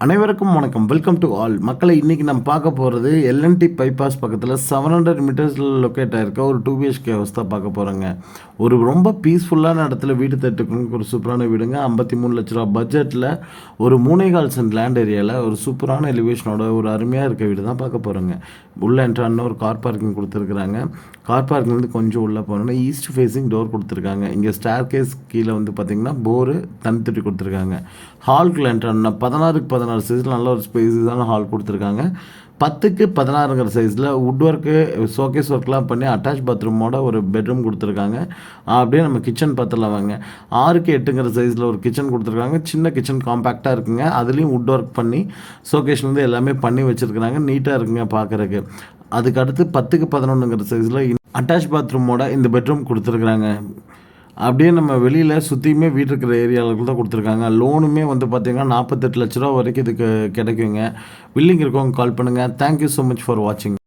அனைவருக்கும் வணக்கம். Welcome to all மக்களை. இன்றைக்கி நம்ம பார்க்க போகிறது எல்என்டி பைபாஸ் பக்கத்தில் 700 மீட்டர்ஸில் லொக்கேட் ஆகிருக்க ஒரு 2BHK ஹவுஸ் தான் பார்க்க போகிறோங்க. ஒரு ரொம்ப பீஸ்ஃபுல்லான இடத்துல வீடு தட்டுக்கு ஒரு சூப்பரான வீடுங்க. 53 லட்ச ரூபா பட்ஜெட்டில் ஒரு 3.25 சென்ட் லேண்ட் ஏரியாவில் ஒரு சூப்பரான எலிவேஷனோட ஒரு அருமையாக இருக்க வீடு தான் பார்க்க போகிறோங்க. உள்ளே என்ட்ரான ஒரு கார் பார்க்கிங் கொடுத்துருக்குறாங்க. கார் பார்க்கிங்லேருந்து கொஞ்சம் உள்ளே போனோன்னா ஈஸ்ட் ஃபேஸிங் டோர் கொடுத்துருக்காங்க. இங்கே ஸ்டேர் கேஸ் கீழே வந்து பார்த்திங்கன்னா போரு தண்ணி தொட்டி கொடுத்துருக்காங்க. ஹால்குள்ளே என்ட்ரானா 16க்கு 16 சைஸில் நல்ல ஒரு ஸ்பேஸான ஹால் கொடுத்துருக்காங்க. 10க்கு 16ங்கிற சைஸில் வுட் ஒர்க்கு ஷோகேஸ் ஒர்க்லாம் பண்ணி அட்டாச் பாத்ரூமோட ஒரு பெட்ரூம் கொடுத்துருக்காங்க. அப்படியே நம்ம கிச்சன் பார்த்துலாம் வாங்க. 6க்கு 8ங்கிற சைஸில் ஒரு கிச்சன் கொடுத்துருக்காங்க. சின்ன கிச்சன் காம்பேக்டாக இருக்குங்க. அதுலேயும் வுட் ஒர்க் பண்ணி ஷோகேஸ்லேருந்து எல்லாமே பண்ணி வச்சுருக்குறாங்க. நீட்டாக இருக்குங்க பார்க்குறக்கு. அதுக்கு அடுத்து 10க்கு 11ங்கிற சைஸில் அட்டாச் பாத்ரூமோட இந்த பெட்ரூம் கொடுத்துருக்குறாங்க. அப்படியே நம்ம வெளியில் சுற்றியுமே வீடு இருக்கிற ஏரியாவுக்கு தான் கொடுத்துருக்காங்க. லோனுமே வந்து பார்த்திங்கன்னா 48 லட்ச ரூபா வரைக்கும் இதுக்கு கிடைக்குங்க. வில்லிங் இருக்கவங்க கால் பண்ணுங்கள். தேங்க்யூ ஸோ மச் ஃபார் வாட்சிங்.